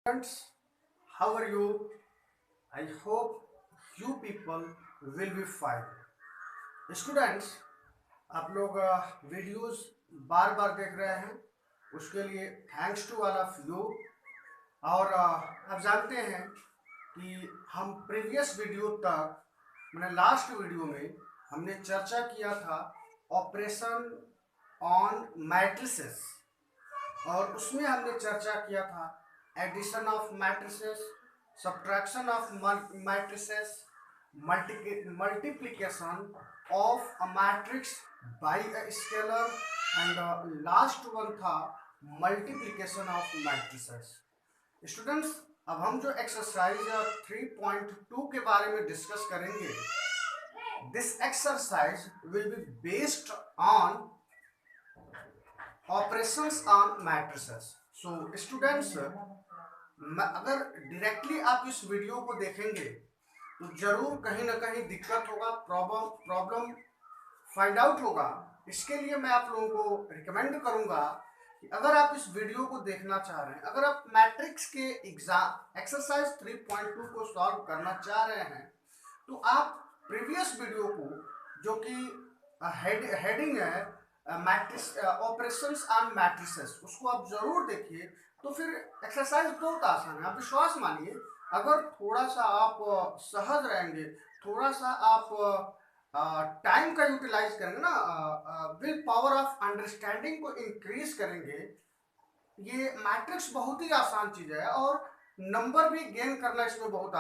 Friends, how are you? I hope you people will be fine. Students, आप लोग videos बार बार देख रहे हैं, उसके लिए thanks to all of you. और आप जानते हैं कि हम प्रीवियस वीडियो तक मैंने लास्ट वीडियो में हमने चर्चा किया था ऑपरेशन ऑन मैट्रिसेस, और उसमें हमने चर्चा किया था addition of matrices, subtraction of matrices, multiplication of a matrix by a scalar, and last one था मल्टीप्लिकेशन ऑफ मैट्रिसेस। स्टूडेंट्स, अब हम जो एक्सरसाइज 3.2 के बारे में डिस्कस करेंगे, this exercise will be based on operations on matrices. So students, अगर directly आप इस वीडियो को देखेंगे तो जरूर कहीं ना कहीं दिक्कत होगा, प्रॉब्लम फाइंड आउट होगा। इसके लिए मैं आप लोगों को रिकमेंड करूंगा कि अगर आप इस वीडियो को देखना चाह रहे हैं, अगर आप मैट्रिक्स के एग्जाम एक्सरसाइज 3.2 को सॉल्व करना चाह रहे हैं, तो आप प्रीवियस वीडियो को, जो कि हेडिंग है मैट्रिक्स ऑपरेशंस ऑन मैट्रिसेस, उसको आप जरूर देखिए। तो फिर एक्सरसाइज बहुत आसान है, आप विश्वास मानिए। अगर थोड़ा सा आप सहज रहेंगे, थोड़ा सा आप टाइम का यूटिलाइज करेंगे ना, विल पावर ऑफ अंडरस्टैंडिंग को इंक्रीज करेंगे, ये मैट्रिक्स बहुत ही आसान चीज है और नंबर भी गेन करना इसमें बहुत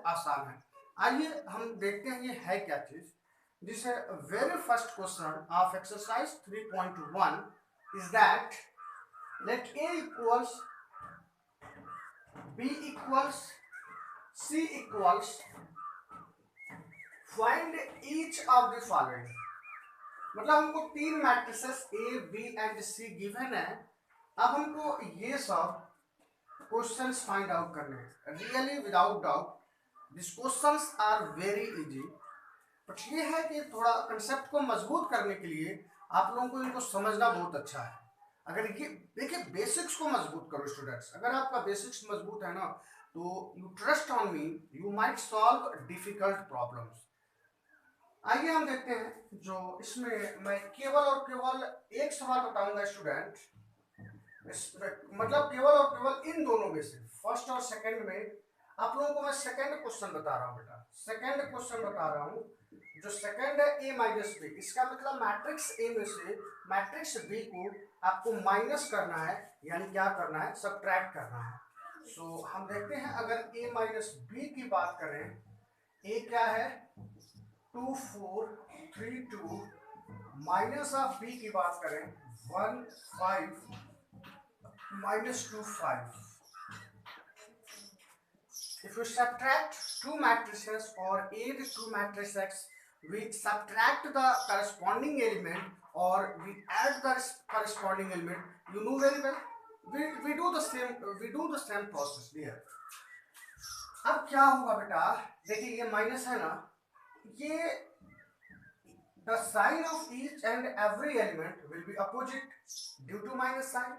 आसान है। आइए हम देखते हैं ये है क्या चीज। जिसे very first question of exercise 3.1 is that let A equals B equals C equals find each of the following। मतलब हमको तीन matrices A, B and C given है। अब हमको ये सब क्वेश्चंस फाइंड आउट करने हैं। Really without doubt this questions are very easy, but ये है कि थोड़ा कंसेप्ट को मजबूत करने के लिए आप लोगों को इनको समझना बहुत अच्छा है। अगर ये देखिए, बेसिक्स को मजबूत करो स्टूडेंट्स। अगर आपका बेसिक्स मजबूत है ना, तो you trust on me, you might solve difficult problems. आइए हम देखते हैं। जो इसमें मैं केवल और केवल एक सवाल बताऊंगा स्टूडेंट, मतलब केवल और केवल इन दोनों में से फर्स्ट और सेकंड में। आप लोगों को मैं सेकंड क्वेश्चन बता रहा हूँ बेटा, सेकंड क्वेश्चन बता रहा हूँ। जो सेकंड है ए माइनस बी, इसका मतलब मैट्रिक्स ए में से मैट्रिक्स बी को आपको माइनस करना है, यानी क्या करना है, सब्ट्रैक्ट करना है। सो हम देखते हैं, अगर ए माइनस बी की बात करें, ए क्या है 2 4 3 2, माइनस ऑफ बी की बात करें 1 5 minus 2 5। If you subtract two matrices or add two matrices, we subtract the corresponding element or we add the corresponding element. You know very well. We do the same process here. अब क्या होगा बेटा, देखिए ये minus है ना, ये the sign of each and every element will be opposite due to minus sign,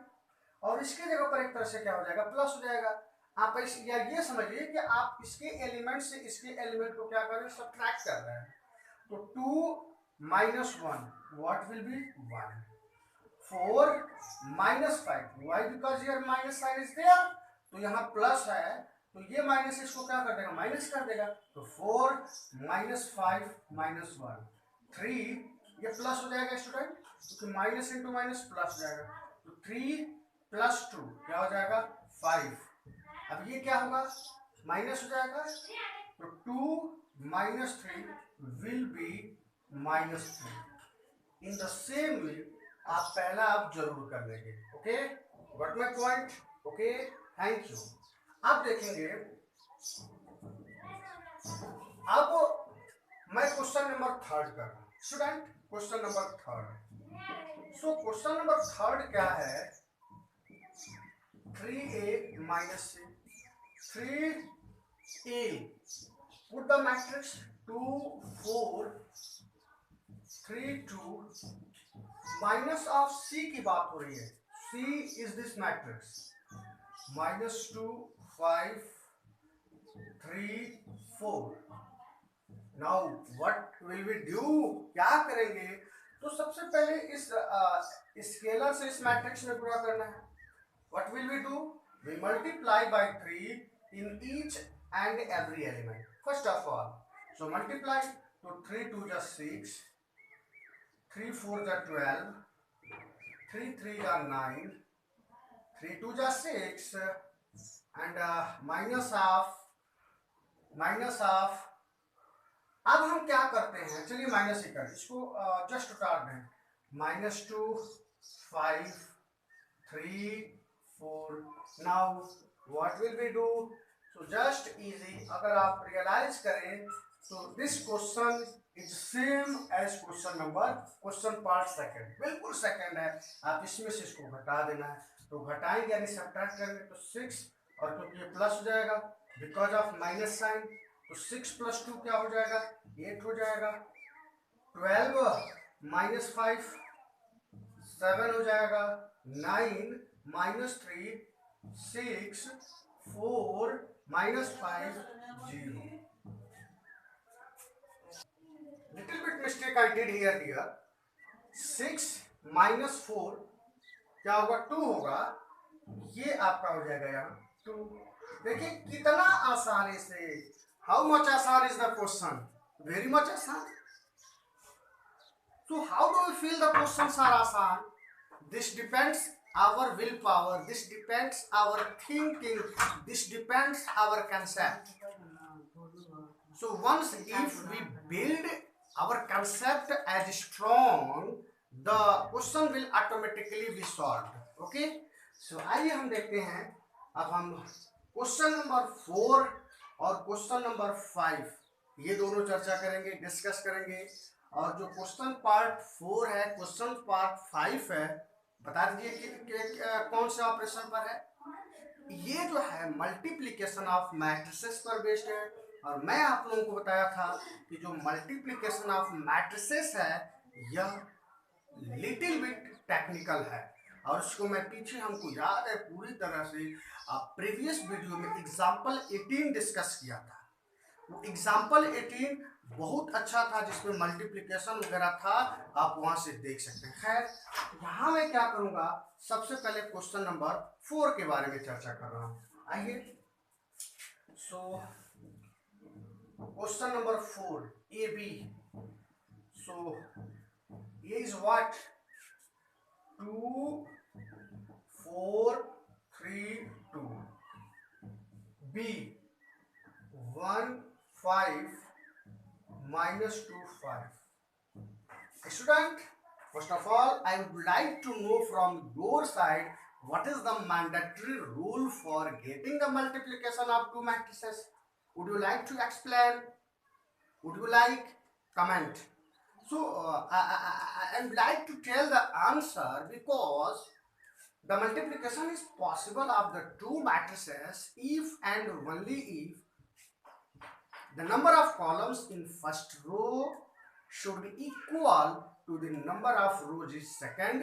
और इसके जगह पर एक तरह से क्या हो जाएगा, प्लस हो जाएगा। आप या ये समझिए कि आप इसके एलिमेंट से इसके एलिमेंट को क्या कर रहे हैं, सब्ट्रैक्ट कर रहे हैं। तो 2 minus 1 what will be 1, 4 minus 5 why, because here minus sign is there, तो यहाँ प्लस है, तो ये माइनस इसको क्या कर देगा, माइनस कर देगा। तो 4 minus 5 minus 1 3, ये प्लस हो जाएगा स्टूडेंट, क्योंकि माइनस इंटू माइनस प्लस हो जाएगा। तो 3 प्लस 2 क्या हो जाएगा 5। अब ये क्या होगा, माइनस हो जाएगा, तो 2 minus 3 will be -3। In the same वे आप पहला आप जरूर कर लेंगे। Okay, got my point? Okay, thank you. आप देखेंगे, अब मैं क्वेश्चन नंबर थर्ड कर रहा हूं स्टूडेंट, क्वेश्चन नंबर थर्ड। सो क्वेश्चन नंबर थर्ड क्या है, 3a minus c, 3a, put the matrix 2 4 3 2, minus of c की बात हो रही है, c is this matrix, -2 5 3 4। Now what will we do, क्या करेंगे? तो सबसे पहले इस स्केलर से इस मैट्रिक्स में पूरा करना है। What will we do? We multiply by 3 in each and every element first of all. So multiply, तो 3 2 जा 6, 3 4 जा 12, 3 3 जा 9, 3 2 जा 6 एंड माइनस ऑफ। अब हम क्या करते हैं, चलिए माइनस ही कर, इसको जस्ट उतार दें। -2 5 3 4। Now what will we do? So just easy, अगर आप रियलाइज करें तो this question is same as question part second, बिल्कुल सेकंड है। आप इसमें से इसको घटा देना है, तो घटाएंगे यानी सब्ट्रैक्ट करेंगे तो 6, और क्योंकि ये प्लस हो जाएगा बिकॉज ऑफ माइनस साइन, तो 6 + 2 क्या हो जाएगा? 8 हो जाएगा। 12 - 5 7 हो जाएगा। 9 - 3 6 4 - 5 0। Little bit mistake I did here dear. 6 - 4 क्या होगा? 2 होगा। ये आपका हो जाएगा यहाँ 2। देखिए कितना आसानी से, हाउ मच आसान is the question, very much आसान। So how do we feel the questions are asan? This depends our willpower. This depends our thinking. This depends our concept. So once if we build our concept as strong, the question will automatically be solved. Okay? So आइए हम देखते हैं। अब हम question number 4 और question number 5 ये दोनों चर्चा करेंगे, डिस्कस करेंगे। और जो क्वेश्चन पार्ट 4 है, क्वेश्चन पार्ट 5 है, बता दीजिए कि कौन से ऑपरेशन पर है। ये जो है मल्टीप्लिकेशन ऑफ मैट्रिसेस पर बेस्ड है। और मैं आप लोगों को बताया था कि जो मल्टीप्लिकेशन ऑफ मैट्रिसेस है यह लिटिल बिट टेक्निकल है, और उसको मैं पीछे हमको याद है पूरी तरह से प्रीवियस वीडियो में एग्जाम्पल 18 डिस्कस किया था। वो एग्जाम्पल 18 बहुत अच्छा था, जिसमें मल्टीप्लिकेशन वगैरह था, आप वहां से देख सकते हैं। खैर यहाँ मैं क्या करूंगा, सबसे पहले क्वेश्चन नंबर 4 के बारे में चर्चा कर रहा हूं। आइए, so question number 4 A B. So ये is what? 2 4 3 2। B 1 5 -2 5। Student, first of all, I would like to know from your side what is the mandatory rule for getting the multiplication of two matrices. Would you like to explain? Would you like comment? So I would like to tell the answer, because the multiplication is possible of the two matrices if and only if the number of columns in first row should be equal to the number of rows in second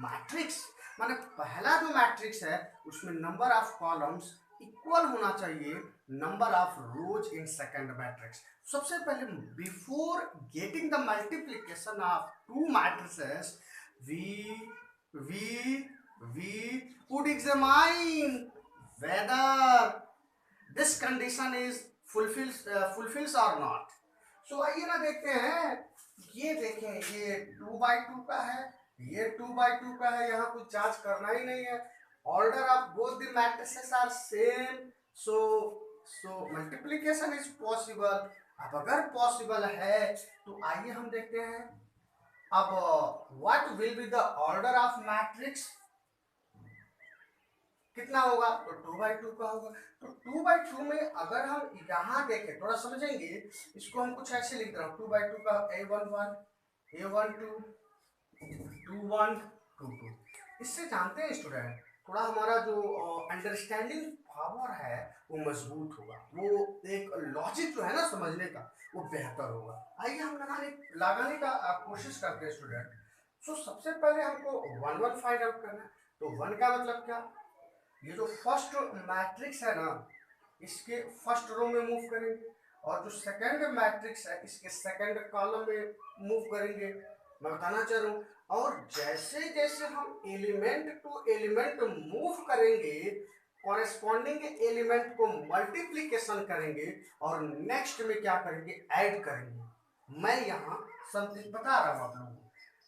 matrix। माने पहला जो matrix है उसमें number of columns equal होना चाहिए number of rose in second matrix. सबसे पहले before getting the multiplication of to matrices we would examine whether this condition is fulfills or not। So आइए ना देखते हैं। ये देखें, ये 2/2 का है, ये 2/2 का है, यहाँ कुछ जांच करना ही नहीं है। Order of both the matrices are same, so multiplication is possible. अब अगर पॉसिबल है तो आइए हम देखते हैं। अब what will be the order of matrix, कितना होगा? तो 2/2 का होगा। तो 2/2 में अगर हम यहाँ देखें, थोड़ा समझेंगे इसको, हम कुछ ऐसे लिख रहा हूँ। 2/2 का A11 A12 21 22। इससे जानते हैं स्टूडेंट, थोड़ा हमारा जो अंडरस्टैंडिंग पावर है वो मजबूत होगा, वो एक लॉजिक जो है ना समझने का वो बेहतर होगा। आइए हम लगाने का कोशिश करते हैं स्टूडेंट। सो सबसे पहले हमको 1 1 फाइंड आउट करना है। तो 1 का मतलब क्या? ये जो फर्स्ट मैट्रिक्स है ना, इसके फर्स्ट रो में मूव करेंगे, और जो सेकंड मैट्रिक्स है इसके सेकंड कॉलम में मूव करेंगे। मैं बताना चाह रहा हूँ, और जैसे जैसे हम एलिमेंट टू एलिमेंट मूव करेंगे, कॉरेस्पॉन्डिंग एलिमेंट को मल्टीप्लीकेशन करेंगे, और नेक्स्ट में क्या करेंगे, ऐड करेंगे। मैं यहाँ समथिंग बता रहा हूँ आप लोगों को,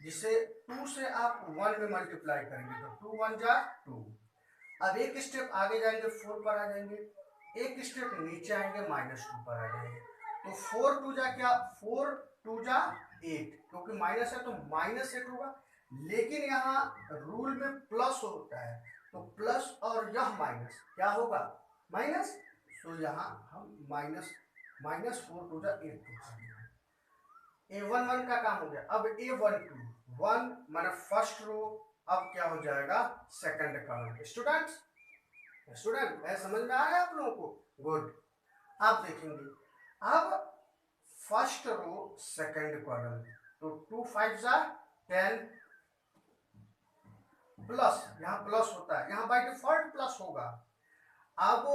जिसे 2 से आप 1 में मल्टीप्लाई करेंगे तो 2 1 जा 2। अब एक स्टेप आगे जाएंगे 4 पर आ जाएंगे, एक स्टेप नीचे आएंगे -2 पर आ जाएंगे। तो 4 2 जा क्या, 4 2 जा 8, क्योंकि माइनस है तो -8 होगा। लेकिन यहाँ रूल में प्लस होता है, तो प्लस और यह माइनस क्या होगा, माइनस। तो यहाँ हम -4 2 जा 8 A11 का काम हो गया। अब A12 1 माना फर्स्ट रो, अब क्या हो जाएगा, सेकंड कॉलम। स्टूडेंट है, समझ में आया आप लोगों को, गुड। आप देखेंगे अब फर्स्ट रो सेकंड कॉलम, तो 2 5 जा 10 प्लस, यहाँ प्लस होता है, यहाँ बाय डिफॉल्ट प्लस होगा। अब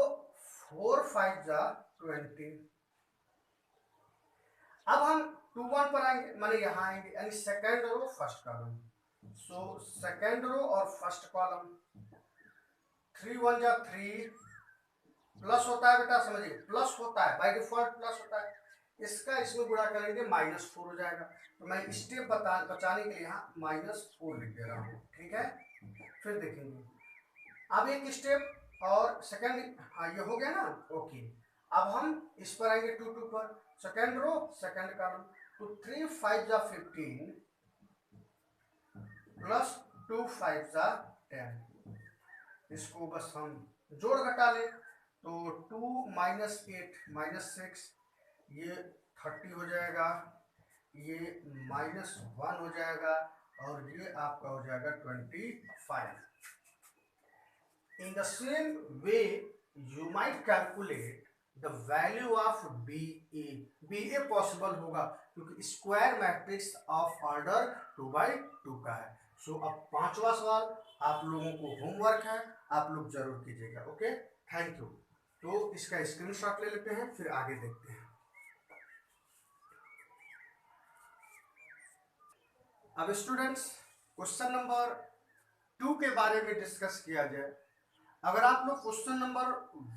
4 5 जा 20। अब हम 2 1 पर आएंगे, माने यहाँ आएंगे, यानी second row first column. So second row और फर्स्ट कॉलम, 3 1 जा 3, प्लस होता है बेटा, समझिए प्लस होता है, बाय डिफॉल्ट प्लस होता है। इसका इसमें गुणा करेंगे -4 हो जाएगा। तो मैं स्टेप बचाने के लिए यहाँ -4 लिख दे रहा हूँ, ठीक है। फिर देखेंगे अब एक स्टेप और सेकंड, हाँ ये हो गया ना, ओके। अब हम इस पर आएंगे 2 2 पर, सेकंड रो सेकंड कॉलम, तो 3 5 जा 15 प्लस 2 5 जा 10। इसको बस हम जोड़ घटा लें, तो 2 -8 -6, ये 30 हो जाएगा, ये -1 हो जाएगा, और ये आपका हो जाएगा 25। In the same way you might calculate the value of B A possible होगा, क्योंकि square matrix of order 2 by 2 का है। सो अब 5वां सवाल आप लोगों को होमवर्क है, आप लोग जरूर कीजिएगा। Okay, thank you. तो इसका स्क्रीनशॉट ले लेते हैं, फिर आगे देखते हैं। अब स्टूडेंट्स क्वेश्चन नंबर 2 के बारे में डिस्कस किया जाए। अगर आप लोग क्वेश्चन नंबर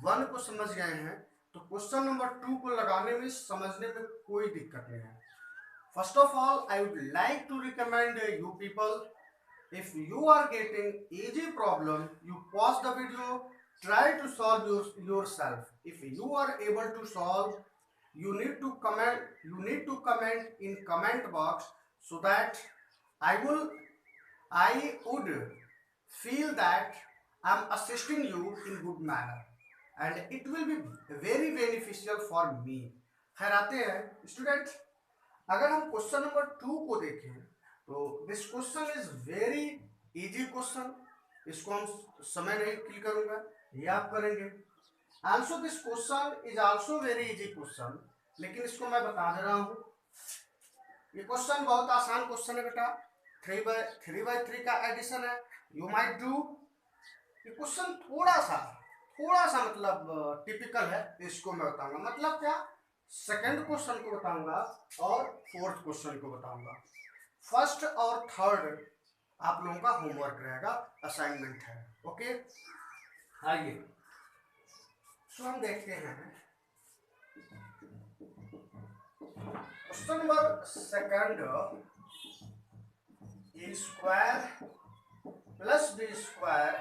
1 को समझ गए हैं तो क्वेश्चन नंबर 2 को लगाने में, समझने में कोई दिक्कत नहीं है। First of all I would like to recommend you people, if you are getting easy problem, you pause the video, try to solve yourself. If you are able to solve, you need to comment in comment box, so that I would feel that I'm assisting you in good manner, and it will be very beneficial for me. खैर आते हैं student, अगर हम question number 2 को देखें तो this question is very easy question. इसको हम समय नहीं किल करूंगा, ये आप करेंगे। Also this question is also very easy question, लेकिन इसको मैं बता दे रहा हूं, ये क्वेश्चन बहुत आसान क्वेश्चन है बेटा। 3 by 3 का एडिशन है, यू माइट डू। ये क्वेश्चन थोड़ा सा मतलब टिपिकल है, इसको मैं बताऊंगा। मतलब क्या, सेकंड क्वेश्चन को बताऊंगा और फोर्थ क्वेश्चन को बताऊंगा। फर्स्ट और थर्ड आप लोगों का होमवर्क रहेगा, असाइनमेंट है। ओके, आइए तो हम देखते हैं question number second. A square plus B square,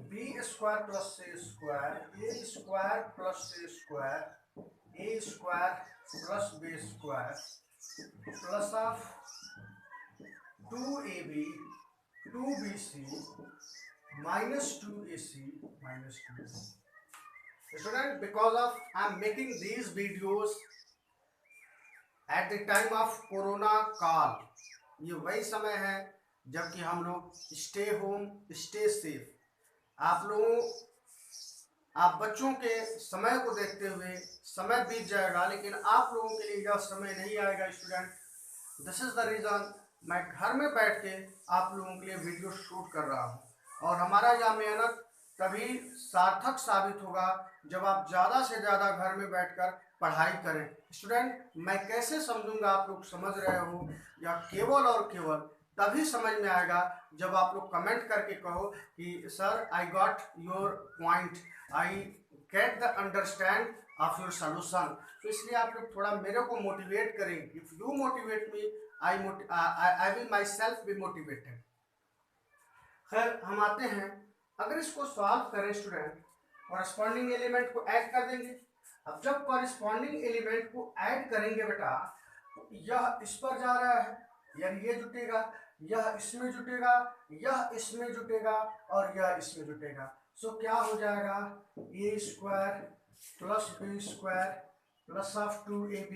B square plus C square, A square plus C square, A square plus B square, plus of 2ab 2bc minus 2ac minus 2b. Student, because of I'm making these videos at the time of corona काल, ये वही समय है जबकि हम लोग stay home stay safe. आप बच्चों के समय को देखते हुए समय बीत जाएगा, लेकिन आप लोगों के लिए यह समय नहीं आएगा student. This is the reason मैं घर में बैठ के आप लोगों के लिए वीडियो शूट कर रहा हूँ, और हमारा यह मेहनत तभी सार्थक साबित होगा जब आप ज़्यादा से ज़्यादा घर में बैठकर पढ़ाई करें। स्टूडेंट, मैं कैसे समझूंगा आप लोग समझ रहे हो, या केवल और केवल तभी समझ में आएगा जब आप लोग कमेंट करके कहो कि sir I got your point, I get the understand of your solution. तो इसलिए आप लोग थोड़ा मेरे को मोटिवेट करें। If you motivate me, I will my self be motivated. खैर, हम आते हैं, अगर इसको सॉल्व करें स्टूडेंट, कॉरेस्पॉन्डिंग एलिमेंट को ऐड कर देंगे। अब जब कॉरेस्पॉन्डिंग एलिमेंट को ऐड करेंगे बेटा, यह इस पर जा रहा है, यानी ये जुटेगा, यह इसमें जुटेगा, यह इसमें जुटेगा और यह इसमें जुटेगा। सो क्या हो जाएगा, A square plus B square plus of 2ab,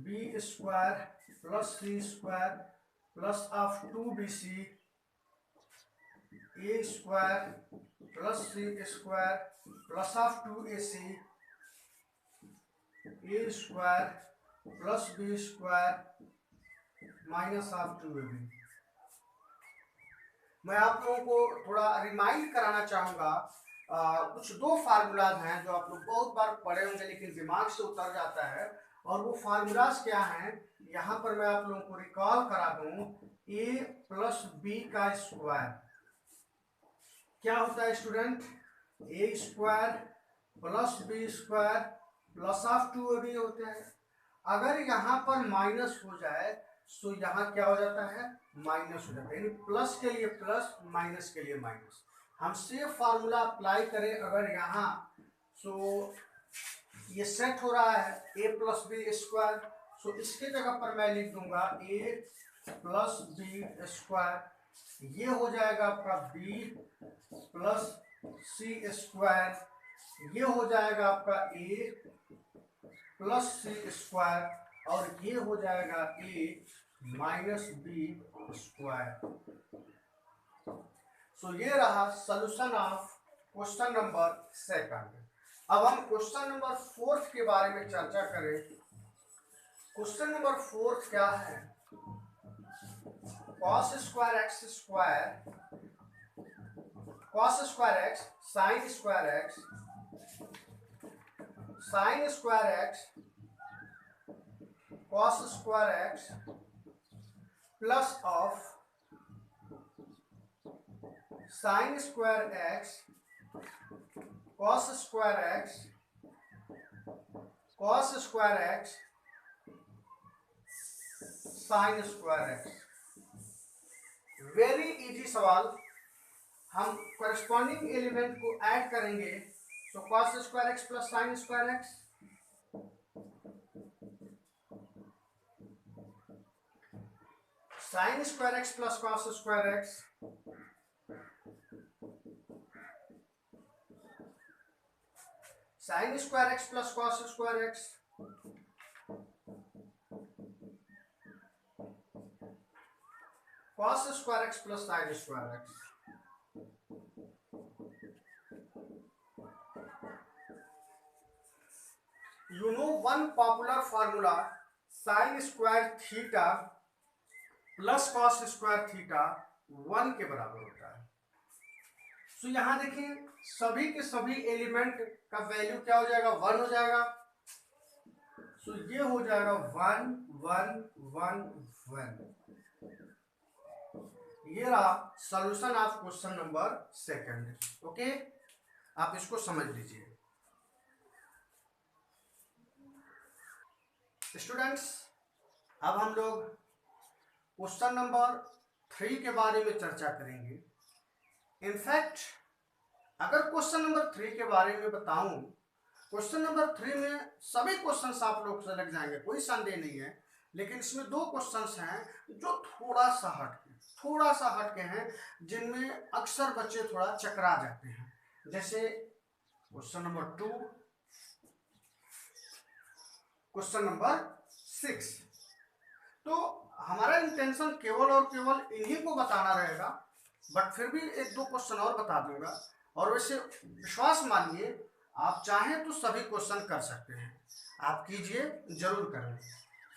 B square plus C square plus of 2bc, A square plus C square plus of 2ac, A square plus B square minus of 2ab। मैं आप लोगों को थोड़ा remind कराना चाहूँगा, कुछ दो formulas हैं जो आप लोग बहुत बार पढ़े होंगे लेकिन दिमाग से उतर जाता है, और वो फार्मूलाज क्या हैं यहाँ पर मैं आप लोगों को रिकॉल करा दूँ। ए प्लस बी का स्क्वायर क्या होता है student, A square plus B square plus of 2ab होते हैं। अगर यहाँ पर माइनस हो जाए तो यहाँ क्या हो जाता है, माइनस हो जाता है, यानी प्लस के लिए प्लस, माइनस के लिए माइनस। हम सेम फार्मूला अप्लाई करें अगर यहाँ, सो ये सेट हो रहा है ए प्लस बी स्क्वायर, सो इसके जगह पर मैं लिख दूंगा ए प्लस बी स्क्वायर, ये हो जाएगा आपका बी प्लस सी स्क्वायर, ये हो जाएगा आपका ए प्लस सी स्क्वायर, और ये हो जाएगा ए माइनस बी स्क्वायर। सो ये रहा solution of question number second. अब हम क्वेश्चन नंबर फोर्थ के बारे में चर्चा करें। क्वेश्चन नंबर फोर्थ क्या है, cos square x square, cos square x sine square x, sine square x cos square x plus of sine square x cos square x, cos square x sine square x. Very easy सवाल। हम corresponding element को add करेंगे, तो cos square x plus sine square x, sine square x plus cos square x, sine square x plus cos square x, cos square x plus sine square x. You know one popular formula, sin square theta plus cos square theta 1 के बराबर होता है। तो यहाँ देखिए सभी के सभी एलिमेंट का वैल्यू क्या हो जाएगा, 1 हो जाएगा। तो ये हो जाएगा 1 1 1 1। ये रहा solution of question number second. Okay, आप इसको समझ लीजिए स्टूडेंट्स। अब हम लोग क्वेश्चन नंबर 3 के बारे में चर्चा करेंगे। इनफैक्ट अगर क्वेश्चन नंबर 3 के बारे में बताऊं, क्वेश्चन नंबर 3 में सभी क्वेश्चंस आप लोग से लग जाएंगे, कोई संदेह नहीं है, लेकिन इसमें दो क्वेश्चंस हैं जो थोड़ा सा हटके हैं, जिनमें अक्सर बच्चे थोड़ा चकरा जाते हैं। जैसे क्वेश्चन नंबर 2, क्वेश्चन नंबर 6। तो हमारा इंटेंशन केवल और केवल इन्हीं को बताना रहेगा, बट फिर भी एक दो क्वेश्चन और बता दूंगा। और वैसे विश्वास मानिए, आप चाहें तो सभी क्वेश्चन कर सकते हैं, आप कीजिए, जरूर करें।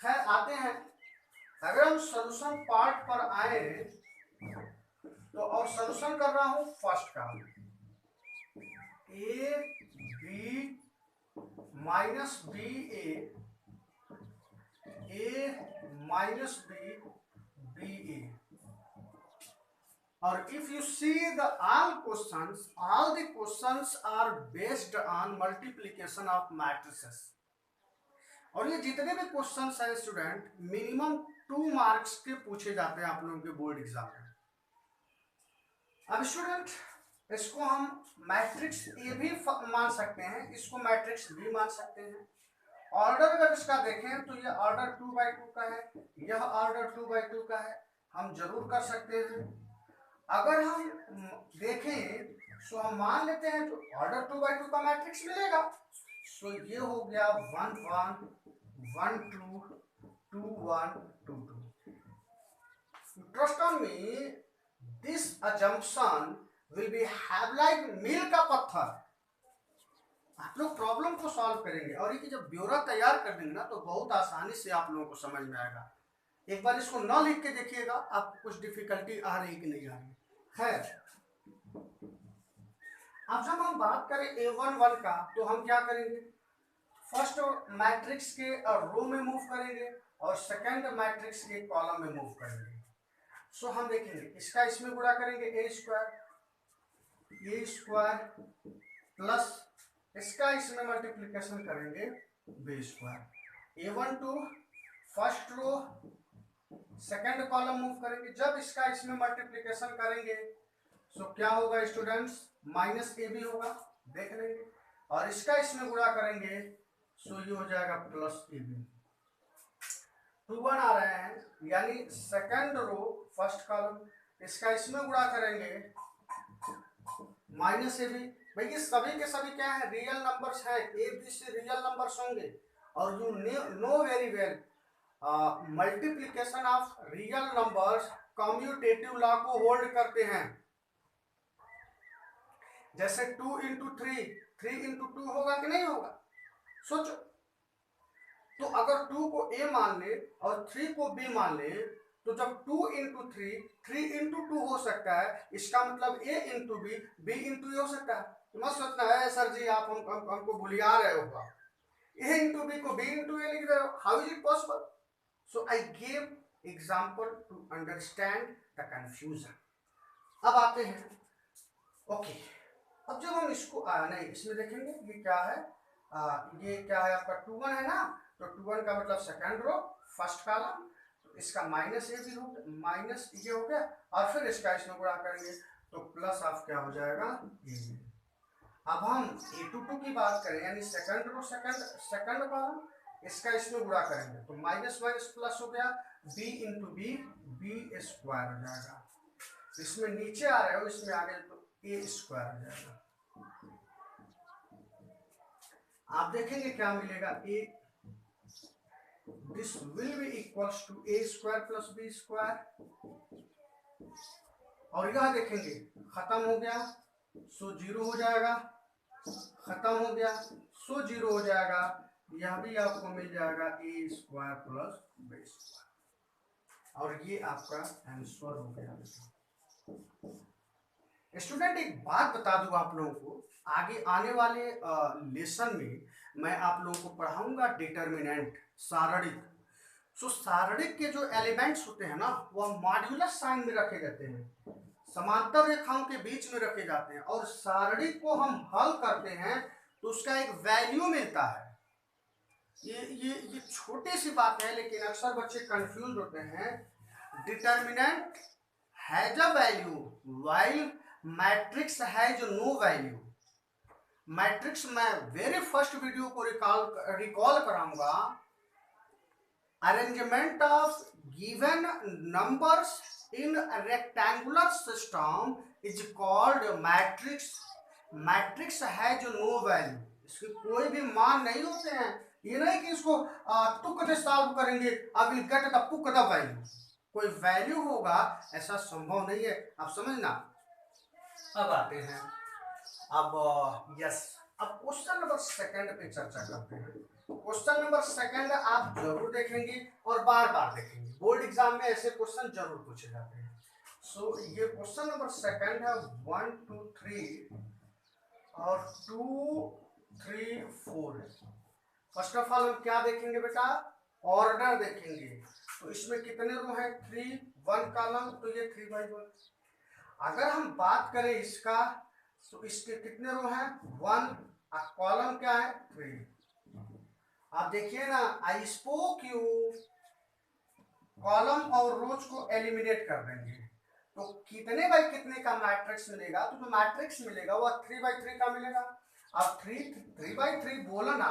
खैर आते हैं, अगर हम सॉल्यूशन पार्ट पर आए तो और सोल्यूशन कर रहा हूं फर्स्ट का, A B minus B A minus B B A. Or if you see the all the questions are based on multiplication of matrices. और ये जितने भी क्वेश्चंस हैं स्टूडेंट मिनिमम 2 मार्क्स के पूछे जाते हैं आप लोगों के बोर्ड एग्जाम में. अब स्टूडेंट इसको हम मैट्रिक्स ए भी मान सकते हैं, इसको मैट्रिक्स बी मान सकते हैं. ऑर्डर अगर इसका देखें तो ये ऑर्डर 2/2 का है, यह ऑर्डर 2/2 का है, हम जरूर कर सकते हैं. अगर हम देखें तो हम मान लेते हैं तो ऑर्डर 2/2 का मैट्रिक्स मिलेगा. सो ये हो गया 1 1 1 2 2 1 2 2. Trust on me, this assumption will be have like मील का पत्थर. आप लोग प्रॉब्लम को सॉल्व करेंगे और ये जब ब्यौरा तैयार कर देंगे ना तो बहुत आसानी से आप लोगों को समझ में आएगा. एक बार इसको न लिख के देखिएगा आपको कुछ डिफिकल्टी आ रही कि नहीं आ रही. खैर, अब जब हम बात करें A11 का तो हम क्या करेंगे, फर्स्ट मैट्रिक्स के रो में मूव करेंगे और सेकंड मैट्रिक्स के कॉलम में मूव करेंगे. सो हम देखेंगे इसका इसमें गुणा करेंगे ए स्क्वायर प्लस इसका इसमें मल्टीप्लिकेशन करेंगे B square. A12 first row second column move करेंगे. जब इसका इसमें मल्टीप्लिकेशन करेंगे तो क्या होगा स्टूडेंट्स, माइनस ए बी होगा, देख लेंगे. और इसका इसमें गुणा करेंगे सो ये हो जाएगा प्लस ए बी. 2 1 आ रहे हैं यानी सेकंड रो फर्स्ट कॉलम, इसका इसमें गुणा करेंगे माइनस ए बी. भाई ये सभी के सभी क्या है, रियल नंबर्स है, ए बी से रियल नंबर्स होंगे. और you know very well multiplication of real numbers commutative law को होल्ड करते हैं. जैसे 2 इंटू 3 इंटू 2 होगा कि नहीं होगा, सोचो. तो अगर 2 को ए मान ले और 3 को बी मान ले तो जब 2 इंटू 3 इंटू 2 हो सकता है, इसका मतलब ए इंटू बी इंटू ए हो सकता है. मत सोचना है सर जी आप हमको भुलिया रहे हो, ए इंटू बी को बी इंटू ए लिख रहे हो, how is it possible. So I gave example to understand the confusion. अब आते हैं ओके. अब जब हम इसको नहीं इसमें देखेंगे ये क्या है, ये क्या है आपका 2 1 है ना, तो 2 1 का मतलब सेकंड रो फर्स्ट कॉलम. तो इसका माइनस ए भी हो गया, माइनस ये हो गया और फिर इसका इसमें गुणा करेंगे तो प्लस ऑफ क्या हो जाएगा ए. अब हम A22 की बात करें यानी सेकंड रो सेकंड कॉलम, इसका इसमें गुणा करेंगे तो माइनस माइनस प्लस हो गया, बी इंटू बी स्क्वायर हो जाएगा. इसमें नीचे आ रहे हो इसमें आ गए तो ए स्क्वायर हो जाएगा. आप देखेंगे क्या मिलेगा, A this will be equals to A square plus B square. और यह देखेंगे खत्म हो गया सो जीरो हो जाएगा, खत्म हो गया सो जीरो हो जाएगा. यह भी आपको मिल जाएगा A square plus B square. और ये आपका आंसर हो गया. स्टूडेंट एक बात बता दूं आप लोगों को, आगे आने वाले लेसन में मैं आप लोगों को पढ़ाऊंगा डिटर्मिनेंट, सारणिक. सो सारणिक के जो एलिमेंट्स होते हैं ना वह मॉड्यूलस साइन में रखे जाते हैं, समांतर रेखाओं के बीच में रखे जाते हैं. और सारणिक को हम हल करते हैं तो उसका एक वैल्यू मिलता है. ये छोटी सी बात है लेकिन अक्सर बच्चे कंफ्यूज होते हैं. Determinant has a value while matrix has no value. Matrix मैं वेरी फर्स्ट वीडियो को रिकॉल कराऊंगा. Arrangement of given numbers in rectangular system is called matrix. Matrix has no value, इसके कोई भी मान नहीं होते हैं. ये नहीं कि इसको तुक से सॉल्व करेंगे आई विल गेट द पुक द वैल्यू, कोई वैल्यू होगा ऐसा संभव नहीं है. आप समझना. अब आते हैं अब क्वेश्चन नंबर सेकंड पे चर्चा करते हैं. क्वेश्चन नंबर सेकंड आप जरूर देखेंगे और बार बार देखेंगे, बोर्ड एग्जाम में ऐसे क्वेश्चन जरूर पूछे जाते हैं. सो ये क्वेश्चन नंबर सेकंड है 1 2 3 और 2 3 4। फर्स्ट ऑफ ऑल हम क्या देखेंगे बेटा, ऑर्डर देखेंगे। तो इसमें कितने रो हैं, 3 1 कॉलम, तो ये 3/1। अगर हम बात करें इसका, तो इसके कितने रो हैं, 1, कॉलम क्या है, 3। आप देखिए ना, आई स्पोक यू, कॉलम और रोज को एलिमिनेट कर देंगे तो कितने बाई कितने का मैट्रिक्स मिलेगा, तो जो मैट्रिक्स मिलेगा वह 3/3 का मिलेगा। अब 3/3 बोलना,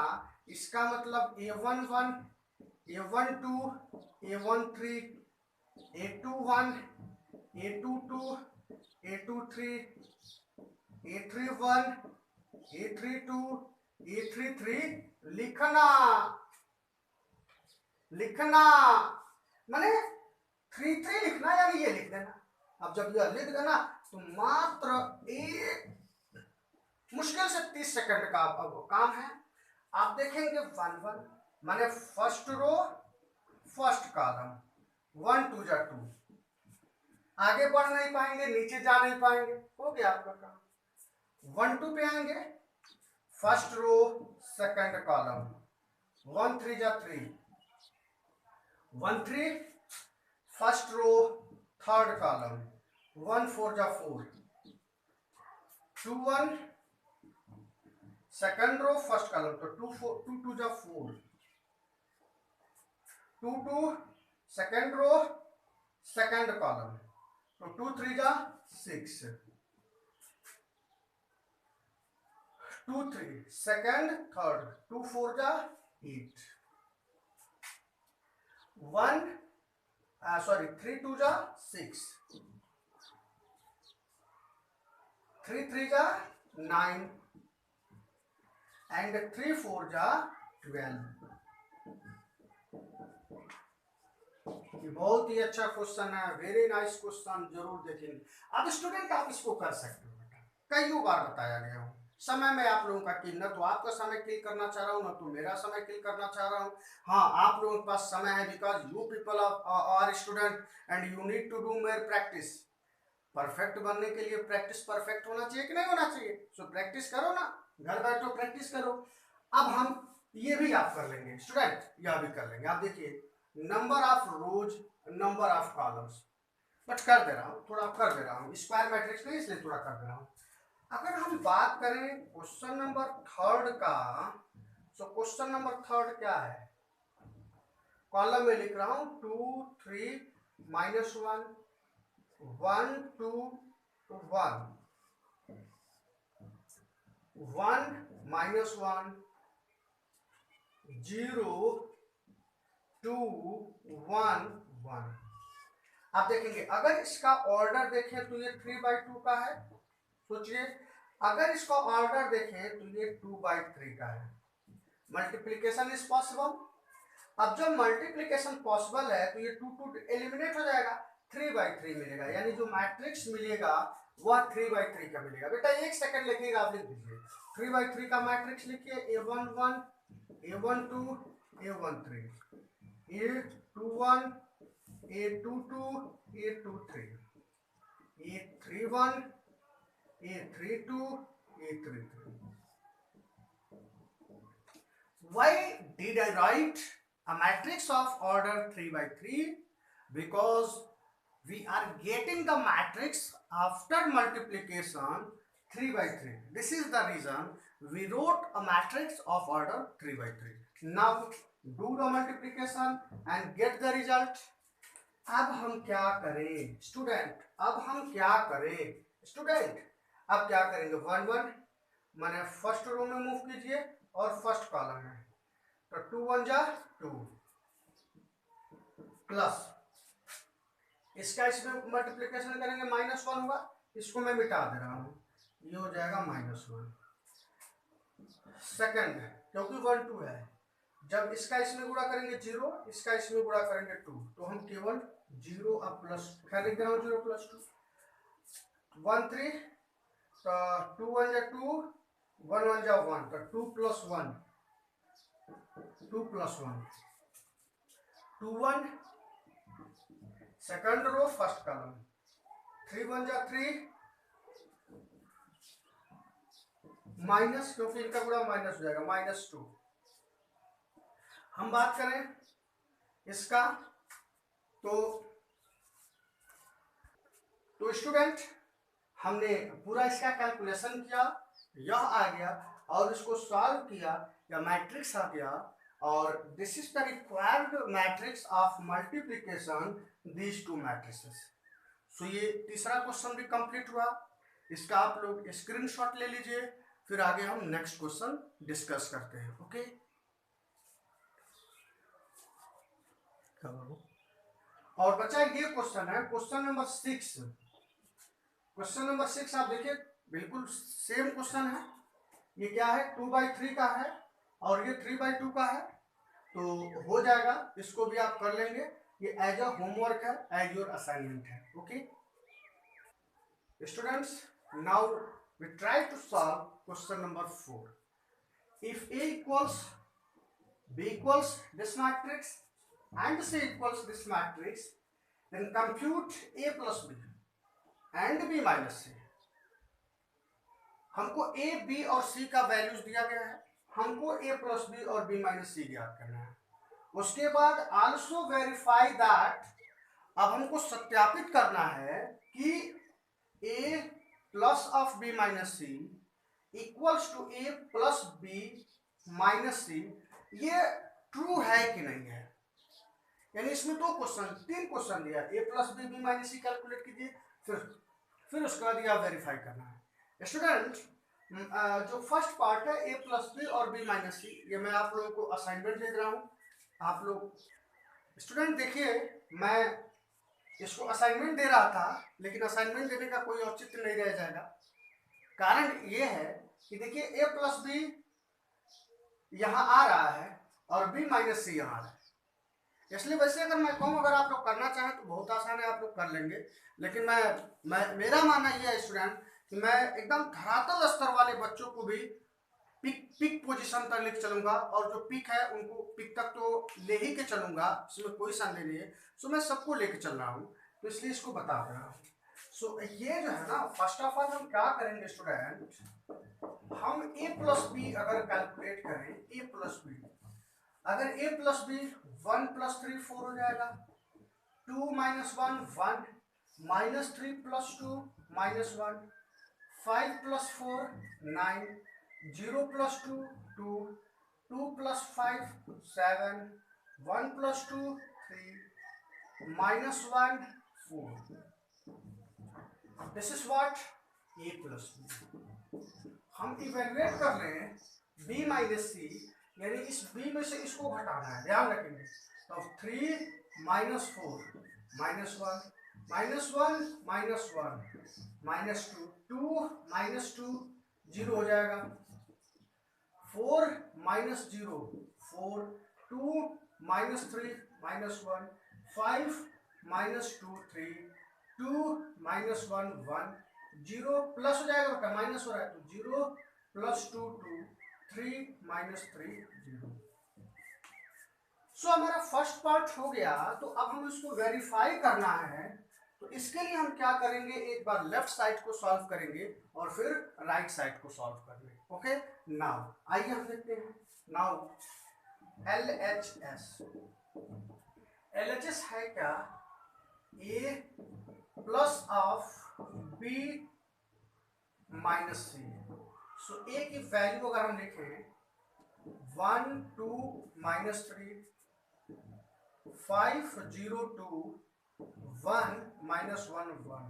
इसका मतलब A11 A12 A13 A21 A22 A23 A31 A32 A33 लिखना लिखना माने 3 लिखना, यानी ये लिख देना। अब जब यह लिख देना तो मात्र एक मुश्किल से 30 सेकंड का अब काम है। आप देखेंगे 1 1 माने फर्स्ट रो फर्स्ट कॉलम, 1 2 जा 2, आगे बढ़ नहीं पाएंगे, नीचे जा नहीं पाएंगे, हो गया आपका काम। 1 2 पे आएंगे, फर्स्ट रो सेकंड कॉलम, 1 3 जा 3, 1 3 फर्स्ट रो थर्ड कॉलम, 1 4 जा 4, 2 1 सेकंड रो फर्स्ट कॉलम, तो 2 2 जा 4, 2 2 सेकंड रो सेकंड कॉलम, तो 2 3 जा 6, 2 3 सेकंड थर्ड, 2 4 जा 8, 3 2 जा 6, 3 3 जा 9 एंड 3 4 जा 12। बहुत ही अच्छा क्वेश्चन है, वेरी नाइस क्वेश्चन, जरूर देखेंगे। अब स्टूडेंट आप इसको कर सकते हो बेटा, कई बार बताया गया हूँ। समय में आप लोगों का किल, न तो आपका समय किल करना चाह रहा हूँ, न तो मेरा समय किल करना चाह रहा हूँ। हाँ, आप लोगों के पास समय है, because you people are student and you need to do more practice. Perfect बनने के लिए प्रैक्टिस परफेक्ट होना चाहिए कि नहीं होना चाहिए? सो प्रैक्टिस करो ना, घर बैठो प्रैक्टिस करो। अब हम ये भी आप कर लेंगे स्टूडेंट, यह भी कर लेंगे। आप देखिए, number of rose, number of columns, but कर दे रहा हूँ, थोड़ा कर दे रहा हूँ, स्क्वायर मैट्रिक्स नहीं इसलिए थोड़ा कर दे रहा हूँ। अगर हम बात करें क्वेश्चन नंबर थर्ड का, तो क्वेश्चन नंबर थर्ड क्या है, कॉलम में लिख रहा हूं 2 3 -1 1 2 1 1 -1 0 2 1 1। आप देखेंगे अगर इसका ऑर्डर देखें तो ये 3/2 का है। सोचिए, अगर इसका ऑर्डर देखें तो ये 2/3 का है। Multiplication is possible. अब जब मल्टीप्लीकेशन पॉसिबल है तो ये 2 2 एलिमिनेट हो जाएगा, 3/3 मिलेगा, यानी जो मैट्रिक्स मिलेगा वह 3/3 का मिलेगा। बेटा 1 सेकंड लगेगा, आप लिख दीजिए 3/3 का मैट्रिक्स लिखिए, A11 A12 A13 A21 A22 A23 A31 A32 A33। Why did I write a matrix of order 3/3? Because we are getting the matrix after multiplication 3/3. This is the reason we wrote a matrix of order 3/3. Now do the multiplication and get the result. अब हम क्या करें student, अब हम क्या करें student, अब क्या करेंगे 1 1 मैंने फर्स्ट रो में मूव कीजिए और फर्स्ट कॉलम में, तो 2 1 जा 2 प्लस इसका इसमें मल्टीप्लिकेशन करेंगे -1 होगा, इसको मैं मिटा दे रहा हूं, ये हो जाएगा -1 सेकंड, क्योंकि 1 2 है। जब इसका इसमें गुणा करेंगे 0, इसका इसमें गुणा करेंगे 2, तो हम केवल 0 अब प्लस क्या लिख रहा हूँ 0 + 2 1 3, तो 2 1 जा 2 1 1 जा 1, तो 2 + 1 2 + 1 2 1 सेकंड रो फर्स्ट कॉलम 3 1 जा 3 माइनस, क्योंकि इनका गुणा माइनस हो जाएगा, -2। हम बात करें इसका तो स्टूडेंट हमने पूरा इसका कैलकुलेशन किया, यह आ गया और इसको सॉल्व किया, या मैट्रिक्स आ गया, और this is the required matrix of multiplication these two matrices. So ये तीसरा क्वेश्चन भी कंप्लीट हुआ, इसका आप लोग स्क्रीनशॉट ले लीजिए, फिर आगे हम नेक्स्ट क्वेश्चन डिस्कस करते हैं। ओके, और बच्चा ये क्वेश्चन है क्वेश्चन नंबर 6। क्वेश्चन नंबर 6 आप देखिए, बिल्कुल सेम क्वेश्चन है। ये क्या है, 2/3 का है और ये 3/2 का है, तो हो जाएगा, इसको भी आप कर लेंगे। ये एज अ होमवर्क है, एज योर असाइनमेंट है। Okay students, now we try to solve question number 4। इफ A equals B equals this matrix and C equals this matrix, then compute A plus B and B minus C। हमको A, B और C का values दिया गया है, हमको A plus B और B minus C ज्ञात करना है। उसके बाद आल्सो वेरीफाई दैट, अब हमको सत्यापित करना है कि A plus of B minus C equals to A plus B minus C, ये ट्रू है कि नहीं है। यानी इसमें दो क्वेश्चन, 3 क्वेश्चन दिया, A plus B B minus C calculate कीजिए, फिर उसके बाद यह वेरीफाई करना है। स्टूडेंट, जो फर्स्ट पार्ट है A प्लस B और B माइनस C, ये मैं आप लोगों को असाइनमेंट दे रहा हूँ। आप लोग स्टूडेंट देखिए, मैं इसको असाइनमेंट दे रहा था, लेकिन असाइनमेंट देने का कोई औचित्य नहीं रह जाएगा। कारण ये है कि देखिए A प्लस B यहाँ आ रहा है और B माइनस C यहाँ आ रहा है, इसलिए वैसे अगर मैं कहूँ, अगर आप लोग करना चाहें तो बहुत आसान है, आप लोग कर लेंगे। लेकिन मेरा मानना यह है स्टूडेंट कि मैं एकदम धरातल स्तर वाले बच्चों को भी पिक पोजीशन तक लेके चलूंगा, और जो पिक है उनको पिक तक तो ले ही के चलूंगा, इसमें कोई संदेह नहीं है। सो मैं सबको लेके चल रहा हूँ, तो इसलिए इसको बता रहा हूँ। सो ये जो है ना, फर्स्ट ऑफ ऑल हम क्या करेंगे स्टूडेंट, हम A प्लस बी अगर कैलकुलेट करें, A प्लस बी, अगर A प्लस बी 1 प्लस 3 4 हो जाएगा, 2 minus 1 1, minus 3 plus 2 -1, 5 plus 4 9, 0 plus 2 2, 2 plus 5 7, 1 plus 2 3, -1 4। This is what A plus B. हम इवेल्युएट कर लें B माइनस C, यानी इस B में से इसको घटाना है, ध्यान रखेंगे। तो 3 माइनस 4 -1, -1 -1 -2, 2 -2 0 हो जाएगा, 4 -0 4, 2 -3 -1, 5 -2 3, 2 -1 1, 0 प्लस हो जाएगा बेटा, माइनस हो रहा है तो 0 प्लस 2 2, 3 -3 0। सो हमारा फर्स्ट पार्ट हो गया, तो अब हम इसको वेरीफाई करना है। तो इसके लिए हम क्या करेंगे, एक बार लेफ्ट साइड को सॉल्व करेंगे और फिर राइट साइड को सॉल्व करेंगे। ओके, नाउ आइए हम देखते हैं। नाउ LHS है क्या, A plus of B minus C। So A की वैल्यू अगर हम लिखें 1 2 -3, 5 0 2, 1 -1 1,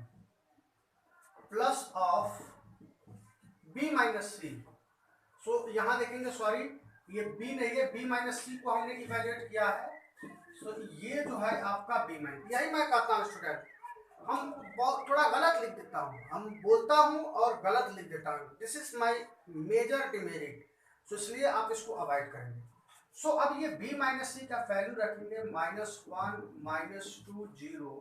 plus of B minus C। सो यहां देखेंगे, सॉरी ये B नहीं है, B माइनस C को हमने इवेल्युएट किया है। सो ये जो है आपका B माइनस, यही मैं कहता हूँ स्टूडेंट, हम बहुत थोड़ा गलत लिख देता हूँ, हम बोलता हूँ और गलत लिख देता हूँ, this is my major demerit. So इसलिए आप इसको अवॉइड करेंगे। सो अब ये B माइनस C का वैल्यू रखेंगे -1 -2 0,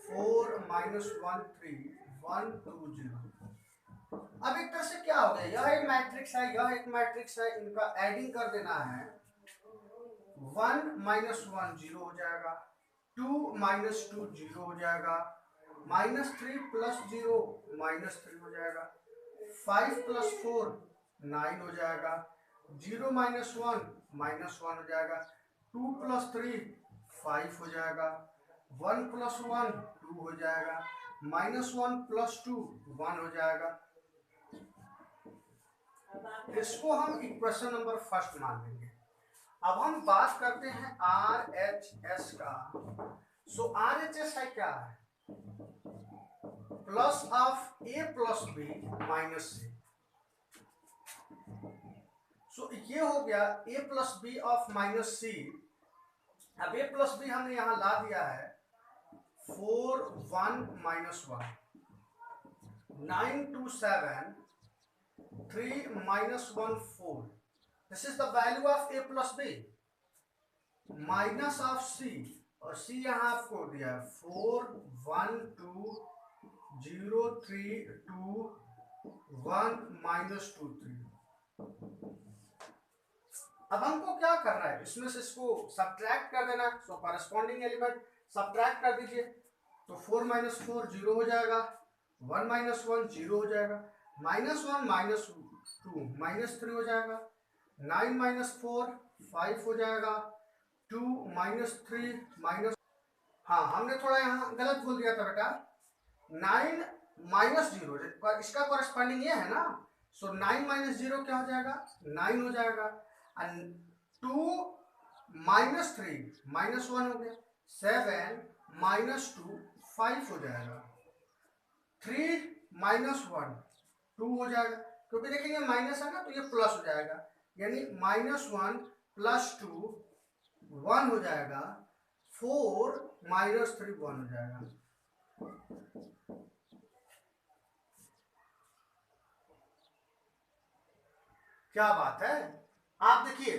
4 -1 3, 1 2 0। अब एक तरह से क्या हो गया, यह एक मैट्रिक्स है, यह एक मैट्रिक्स है, इनका एडिंग कर देना है। 1 -1 0 हो जाएगा, 2 -2 0 हो जाएगा, -3 + 0 -3 हो जाएगा। 5 + 4 9 हो जाएगा। 0 - 1 -1 हो जाएगा। 2 + 3 5 हो जाएगा। 1 + 1 2 हो जाएगा। -1 + 2 1 हो जाएगा। इसको हम इक्वेशन नंबर फर्स्ट मान लेंगे। अब हम बात करते हैं RHS का। सो RHS है क्या है? Plus of A + B - C। सो ये हो गया A + B ऑफ -C। अब A + B हमने यहां ला दिया है 4 1 - 1 9 2 7 3 - 1 4। This is the value of A + B minus of C, और C यहाँ आपको दिया है 4 1 2 0 3 2 1 -2 3। अब हमको क्या करना है? इसमें से इसको सब्ट्रैक्ट कर देना। सो करस्पॉन्डिंग एलिमेंट सब्ट्रैक्ट कर दीजिए। तो 4 - 4 0 हो जाएगा। 1 - 1 0 हो जाएगा। -1 -2 -3 हो जाएगा। 9 - 4 5 हो जाएगा। 2 - 3 माइनस, हाँ हमने थोड़ा यहाँ गलत बोल दिया था बेटा। 9 - 0 इसका कॉरेस्पॉन्डिंग ये है ना। सो 9 - 0 क्या हो जाएगा? 9 हो जाएगा। 2 - 3 -1 हो गया। 7 - 2 5 हो जाएगा। 3 - 1 2 हो जाएगा, क्योंकि देखिए ये माइनस है ना तो ये प्लस हो जाएगा, यानी -1 + 2 1 हो जाएगा। 4 - 3 1 हो जाएगा। क्या बात है। आप देखिए,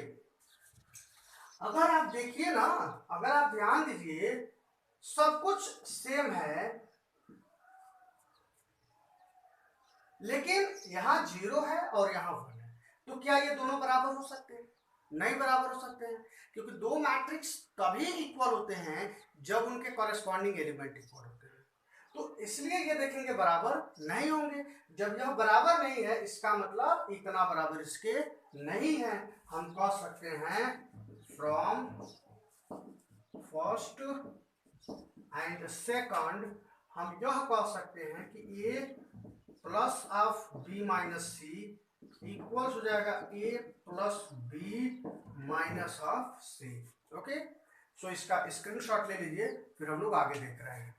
अगर आप देखिए ना, अगर आप ध्यान दीजिए, सब कुछ सेम है, लेकिन यहां 0 है और यहां 1 है। तो क्या ये दोनों बराबर हो सकते हैं? नहीं बराबर हो सकते हैं, क्योंकि दो मैट्रिक्स तभी इक्वल होते हैं जब उनके कॉरेस्पॉन्डिंग एलिमेंट इक्वल होते हैं। तो इसलिए ये देखेंगे बराबर नहीं होंगे। जब यह बराबर नहीं है, इसका मतलब इतना बराबर इसके नहीं है। हम कह सकते हैं फ्रॉम फर्स्ट एंड सेकंड हम यह कह सकते हैं कि A plus of B - C equals हो जाएगा A + B - C। Okay, so इसका स्क्रीनशॉट ले लीजिए, फिर हम लोग आगे देख रहे हैं।